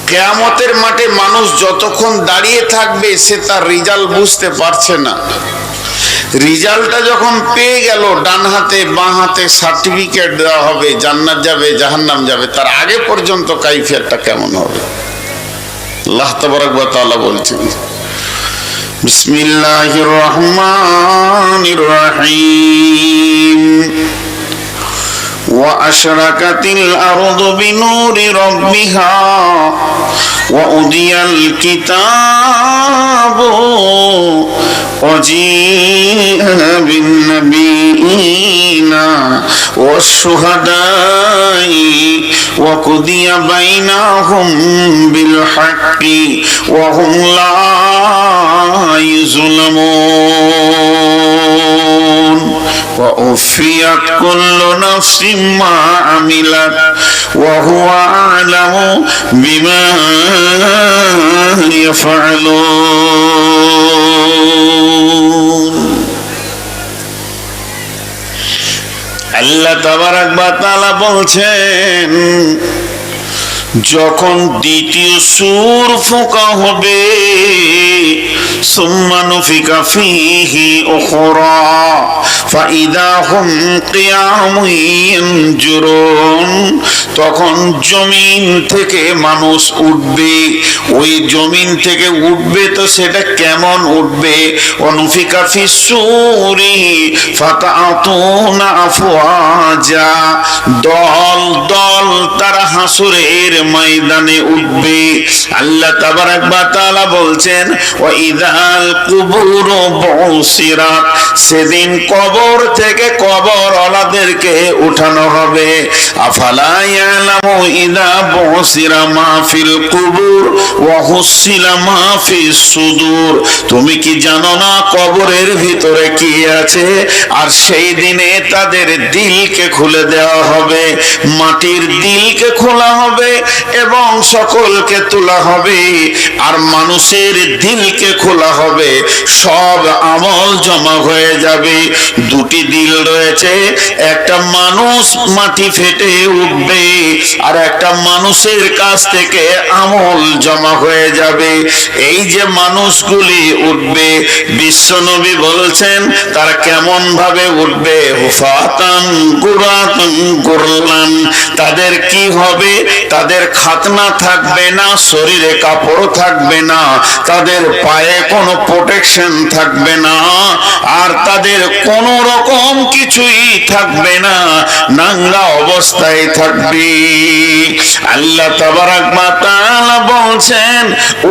কিয়ামতের মাঠে মানুষ যতক্ষণ দাঁড়িয়ে থাকবে সে তার রেজাল্ট বুঝতে পারছে না। রেজাল্টটা যখন পেয়ে গেল, ডান হাতে বাঁ হাতে সার্টিফিকেট দেওয়া হবে, জান্নাত যাবে জাহান্নাম যাবে, তার আগে পর্যন্ত কাইফিয়াতটা কেমন হবে? আল্লাহ তাবারক ওয়া তাআলা বলছেন, বিসমিল্লাহির রহমানির রহিম, وأشرقت الأرض بنور ربها وأوذي الكتاب وجيء بالنبيين والشهداء وقضي بينهم بالحق وهم لا يظلمون ووفيت كل نفس ما عملت وهو أعلم بما يفعلون। আল্লাহ তাবারক ওয়া তাআলা বলছেন, যখন দ্বিতীয় সূর ফোঁকা হবে, সুম্মা নুফিকা ফীহি উখরা ফাইদা হুম কিয়ামুন ইয়ানজুরুন, তখন জমিন থেকে মানুষ উঠবে। ওই জমিন থেকে উঠবে তো সেটা কেমন উঠবে? অনুফিকা ফিস সূরি ফাতাতুনা আফওয়াজা, দল দল তারা হাসরের ময়দানে উঠবে। আল্লাহ তাবারক ওয়া তাআলা বলছেন, ওয়া ইযাল কুবুর বুসিরাত, সেদিন কবর থেকে কবরওয়ালাদেরকে উঠানো হবে। আফালা ইয়ালামু ইযা বুসিরা মা ফিল কুবুর ওয়া হুসিলা মা ফিস সুদূর, তুমি কি জানো না কবরের ভিতরে কি আছে? আর সেই দিনে তাদের দিলকে খুলে দেওয়া হবে, মাটির দিলকে খোলা হবে এবং সকলকে তোলা হবে। আর মানুষের দিলকে খোলা হবে, সব আমল জমা হয়ে যাবে। দুটি দিল রয়েছে, একটা মানুষ মাটি ফেটে উঠবে আর একটা মানুষের কাছ থেকে আমল জমা হয়ে যাবে। এই যে মানুষগুলি উঠবে, বিশ্বনবী বলছেন তারা কেমন ভাবে উঠবে? হুফাতান গুরাতান গুরলান, তাদের কি হবে? তাদের খাতনা থাকবে না, শরীরে কাপড় থাকবে না, তাদের পায়ে কোনো প্রোটেকশন থাকবে না, আর তাদের কোনো রকম কিছুই থাকবে না, নাঙ্গা অবস্থায় থাকবে। আল্লাহ তাবারক ওয়া তাআলা বলছেন,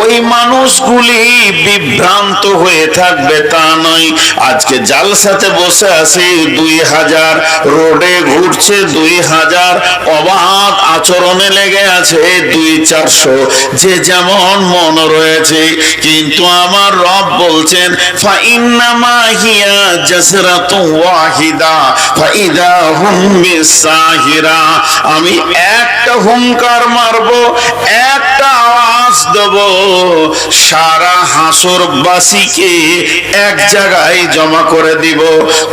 ওই মানুষগুলি বিভ্রান্ত হয়ে থাকবে তা নয়। আজকে জালসাতে বসে আছে 2000, রোডে ঘুরছে 2000, অবাধ আচরণে লেগে আছে 200-400, যে যেমন মন রয়েছে। কিন্তু আমার রব বলছেন, ফাইন্নামা হিয়া জাসরাতু ওয়াহিদা ফাইদা হুম বিসাহিরা, আমি একটা হুঙ্কার মারবো, একটা আওয়াজ দেব, সারা হাসরবাসীকে এক জায়গায় জমা করে দিব।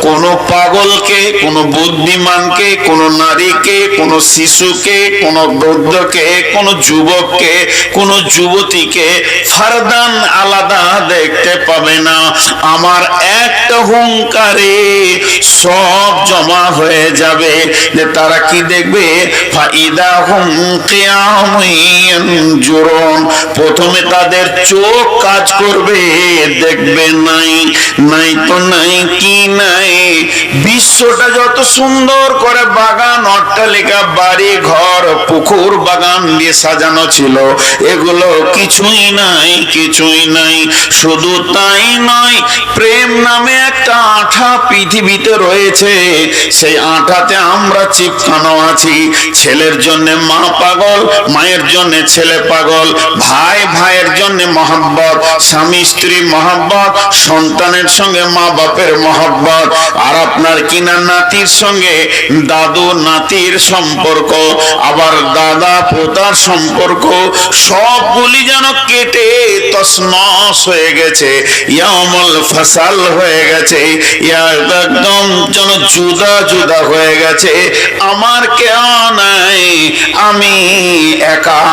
কোন পাগলকে, কোন বুদ্ধিমানকে, কোন নারীকে, কোন শিশুকে, কোন বৃদ্ধকে, কোন যুবককে, কোন যুবতীকে ফারদান আলাদা দেখতে পাবে না। আমার একটা হুঙ্কারে সব জমা হয়ে যাবে। যে তারা কি দেখবে? ফাইদা হুম কিয়ামুন ইয়ানজুরুন, প্রথমে তাদের চোখ কাজ করবে, দেখবে নাই, নাই তো নাই, কি নাই। বিশ্বটা যত সুন্দর করে বাগান, অট্টালিকা, বাড়ি ঘর, পুকুর, বাগান দিয়ে সাজানো ছিল, এগুলো কিছুই নাই, কিছুই নাই। শুধু তাই নয়, প্রেম নামে একটা আঠা পৃথিবীতে রয়েছে, সেই আঠাতে আমরা চিপকানো আছি। ছেলের জন্য মা পাগল, মায়ের জন্য ছেলে পাগল, ভাই ভাইয়ের জন্য মহব্বত, স্বামী স্ত্রী মহব্বত, সন্তানের সঙ্গে মা বাপের মহব্বত, আর আপনার কিনা নাতির সঙ্গে দাদু নাতির সম্পর্ক, আবার দাদা পোতার সম্পর্ক, সবগুলি যেন কেটে তছনছ হয়ে গেছে, ইয়াউমুল ফাসাল হয়ে গেছে, একদম যেন জুদা জুদা হয়ে গেছে। আমার কেউ নাই, আমি একা,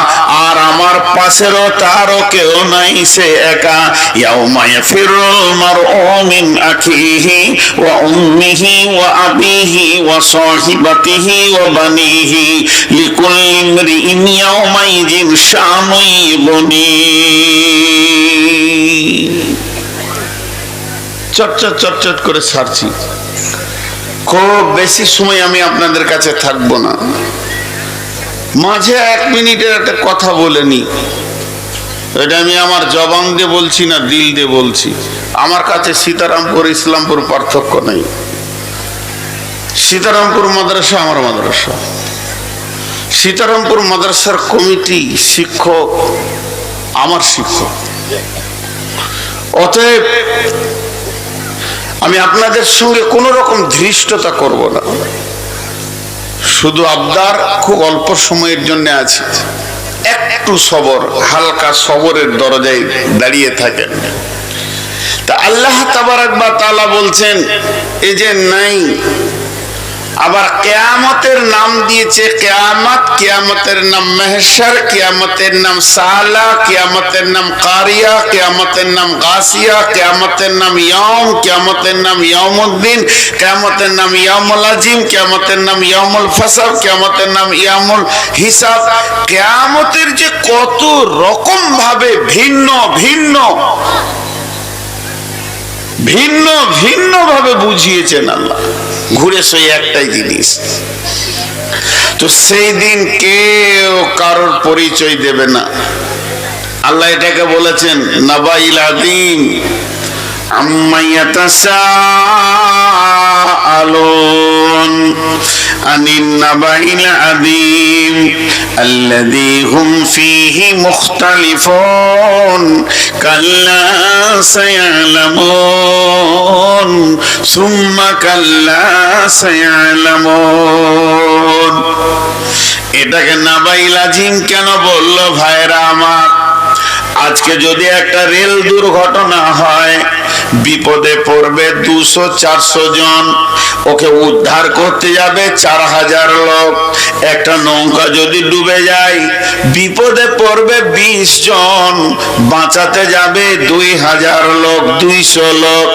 আর আমার পাশেরও তারও কেউ নাই, সে একা। ইয়াউমা ইয়াফিরুল মারউ মিন আখিহি ওয়া উম্মিহি ওয়া আবিহি ওয়া সাহিবাতিহি ওয়া বানিহি লিকুল্লি ইমরিইন ইয়াউমাইযিন শানুন ইউগনি। চট করে ছাড়ছি, খুব বেশি সময় আমি আপনাদের কাছে থাকবো না। মাঝে 1 মিনিটের একটা কথা বলে নি, এটা আমি আমার জবান দিয়ে বলছি না, দিল দিয়ে বলছি। আমার কাছে সীতারামপুর ইসলামপুর পার্থক্য নেই। সীতারামপুর মাদ্রাসা আমার মাদ্রাসা, সীতারামপুর মাদ্রাসার কমিটি শিক্ষক আমার শিক্ষক। অতএব আমি আপনাদের সঙ্গে কোন রকম ধৃষ্টতা করব না, শুধু আবদার খুব অল্প সময়ের জন্য আছে, একটু সবর, হালকা সবরের দরজায় দাঁড়িয়ে থাকেন। তা আল্লাহ তাবারাক ওয়া তাআলা বলছেন এই যে নাই, আবার কিয়ামতের নাম দিয়েছে কিয়ামত, কিয়ামতের নাম মাহশর, কিয়ামতের নাম সালা, কিয়ামতের নাম কারিয়া, কিয়ামতের নাম গাসিয়া, কিয়ামতের নাম ইয়াউম, কিয়ামতের নাম ইয়াউমুদ্দিন, কিয়ামতের নাম ইয়াউমুল আজিম, কিয়ামতের নাম ইয়াউমুল ফাসাল, কিয়ামতের নাম ইয়াউমুল হিসাব। কিয়ামতের যে কত রকম ভাবে ভিন্ন ভিন্ন ভিন্ন ভিন্ন ভাবে বুঝিয়েছেন আল্লাহ, ঘুরে সেই একটাই জিনিস। তো সেই দিন কেউ কারোর পরিচয় দেবে না। আল্লাহ এটাকে বলেছেন নাবাইল আযীম, আম্মা ইয়াতাসাআলুন আনিন নাবাইল আযীম আল্লাযী হুম ফীহি মুখতালিফুন কাল্লা সায়ালামুন সুম্মা কাল্লা সায়ালামুন। এটাকে নাবাইল আযীম কেন বললো ভাইরা আমার? আজকে যদি একটা রেল দুর্ঘটনা হয়, বিপদে পড়বে 200-400 জন, ওকে উদ্ধার করতে যাবে 4000 লোক। একটা নৌকা যদি ডুবে যায়, বিপদে পড়বে 20 জন, বাঁচাতে যাবে 2000 লোক, 200 লোক।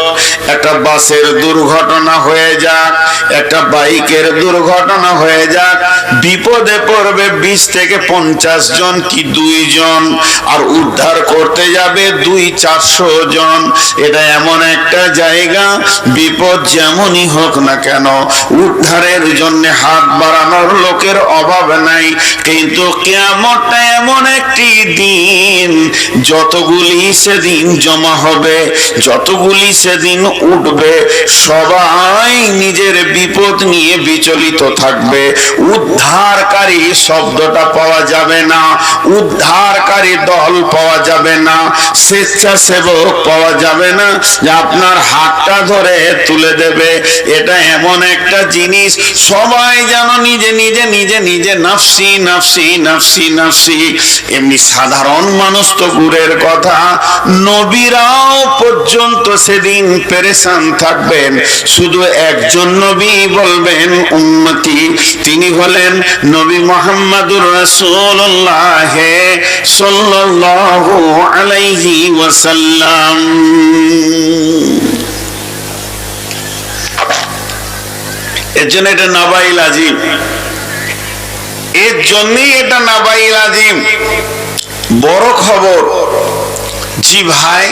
একটা বাসের দুর্ঘটনা হয়ে যাক, একটা বাইকের দুর্ঘটনা হয়ে যাক, বিপদে পড়বে 20 থেকে 50 জন কি 2 জন, আর উদ্ধার করতে যাবে 200-400 জন। এটা এমন একটা জায়গা, বিপদ যেমনই হোক না কেন, উদ্ধারের জন্য হাত বাড়ানোর লোকের অভাব নাই। কিন্তু কিয়ামতটা এমন একটি দিন, যতগুলি সেদিন জমা হবে, যতগুলি সেদিন উঠবে, সবাই নিজের বিপদ নিয়ে বিচলিত থাকবে। উদ্ধারকারী শব্দটা পাওয়া যাবে না, উদ্ধারকারী দল পাওয়া যাবে না, স্বেচ্ছাসেবক পাওয়া যাবে না যে আপনার হাতটা ধরে তুলে দেবে। এটা এমন একটা জিনিস, সবাই যেন নিজে নিজে নিজে নিজে নাফসি নাফসি নাফসি নাফসি। এমনি সাধারণ মানুষ তো দূরের কথা, নবীরাও পর্যন্ত সেদিন পেরেশান থাকবেন। শুধু একজন নবী বলবেন উম্মতি, তিনি হলেন নবী মুহাম্মদুর রাসূলুল্লাহ সাল্লাল্লাহু আলাইহি ওয়াসাল্লাম। এর জন্য এটা নাবাইল আযীম, এর জন্যই এটা নাবাইল আযীম। বড় খবর। জি ভাই,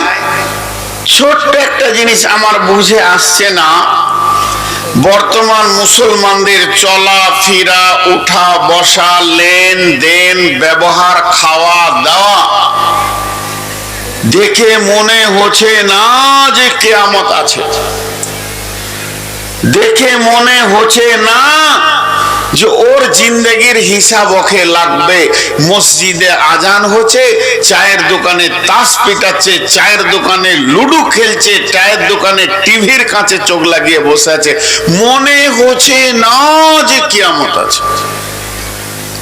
ছোট্ট একটা জিনিস আমার বুঝে আসছে না, বর্তমান মুসলমানদের চলা ফিরা, উঠা বসা, লেনদেন, ব্যবহার, খাওয়া দাওয়া দেখে মনে হচ্ছে না যে কিয়ামত আছে, দেখে মনে হচ্ছে না যে ওর জিন্দেগির হিসাব ওকে লাগবে। মসজিদে আজান হচ্ছে, চায়ের দোকানে তাস পিটাচ্ছে, চায়ের দোকানে লুডু খেলছে, চায়ের দোকানে টিভির কাছে চোখ লাগিয়ে বসে আছে, মনে হচ্ছে না যে কিয়ামত আছে,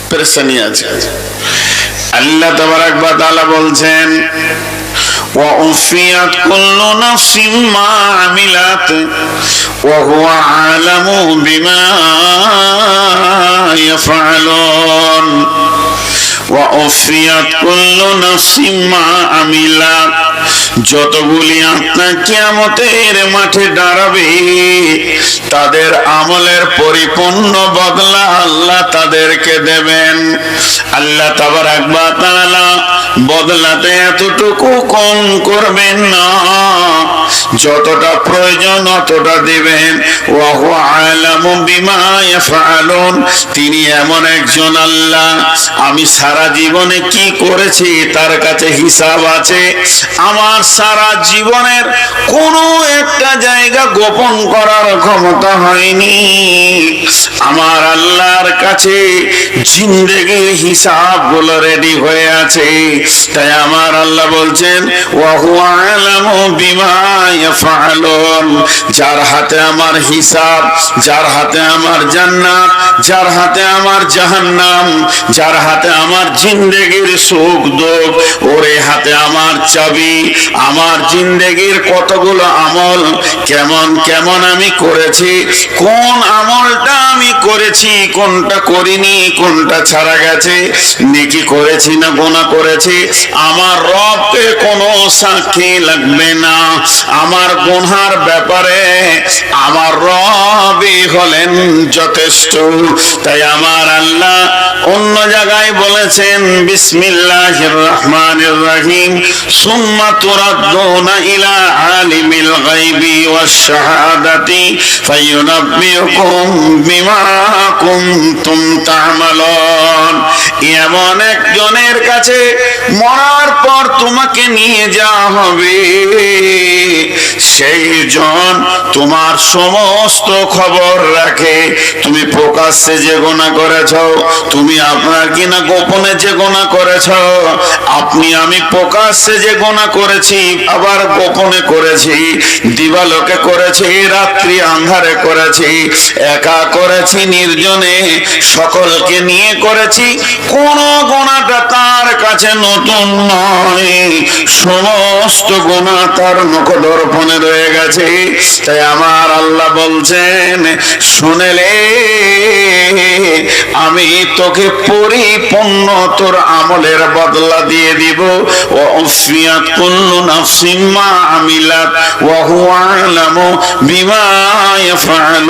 পেরেশানি আছে। আল্লাহ তাবারাক ওয়া তাআলা বলছেন ওয়া উফিয়াত কুল্লু নাফসিন মা আমিলাত ওয়া হুয়া আলামু বিমা ইয়াফআলুন ওয়া উফিয়াত কুল্লু নাফসিম মা আমিলাত। যতগুলি আত্মা কিয়ামতের মাঠে দাঁড়াবে তাদের আমলের পরিপূর্ণ বদলা আল্লাহ তাদেরকে দেবেন। আল্লাহ তাবারাক ওয়া তাআলা বদলাতে এতটুকু কম করবেন না, যতটা প্রয়োজন অতটা দিবেন। ওয়া হুয়া আলামু বিমা ইয়াফআলুন। তিনি এমন একজন আল্লাহ, আমি সারা জীবনে কি করেছি তার কাছে হিসাব আছে। আমার সারা জীবনের কোনো একটা জায়গা গোপন করার ক্ষমতা হয়নি। আমার আল্লাহর কাছে জিন্দেগির হিসাব গুলো রেডি হয়ে আছে। তাই আমার আল্লাহ বলছেন ওয়া হুয়া আলামু বিমা ইয়াফআলুন। যার হাতে আমার হিসাব, যার হাতে আমার জান্নাত, যার হাতে আমার জাহান্নাম, যার হাতে আমার জিন্দেগির সুখ দুঃখ, ওরে হাতে আমার চাবি। আমার জিন্দেগির কতগুলো আমল কেমন কেমন আমি করেছি, কোন আমলটা আমি করেছি, কোনটা করিনি, কোনটা ছাড়া গেছে, নেকি করেছি না গুনাহ করেছি, আমার রবকে কোনো সাক্ষী লাগবে না। আমার গুনার ব্যাপারে আমার রবই হলেন যথেষ্ট। তাই আমার আল্লাহ অন্য জায়গায় বলেছেন বিসমিল্লাহির রহমানির রহিম সুম্মা তুরাদ্দুনা ইলা আলিমিল গায়বি ওয়াশ শাহাদাতি ফায়ুনাব্বিউকুম বিমা কুনতুম তা'মালুন। এমন একজনের কাছে মরার পর তোমাকে নিয়ে যাওয়া হবে, সেই জন তোমার সমস্ত খবর রাখে। তুমি প্রকাশ্যে যে গুনাহ করেছ, তুমি আপনার কিনা গোপনে যে গুনাহ করেছ, আপনি আমি প্রকাশ্যে যে গুনাহ করেছি আবার গোপনে করেছি, দিবালোকে করেছি, রাত্রি আন্ধারে করেছি, একা করেছি, নির্জনে, সকলকে নিয়ে করেছি, কোন গুনাহটা তার কাছে নতুন নয়। সমস্ত গুনাহ তার মুখদর্পণে রয়ে গেছে। তাই আমার আল্লাহ বলছেন শুনেলে আমি তোকে পরিপূর্ণ তোর আমলের বদলা দিয়ে দিব। ওয়া উফিয়াত কুল্লু নাফসিম মা আমিলাত ওয়া হুয়া আলামু বিমা ইয়াফআলুন।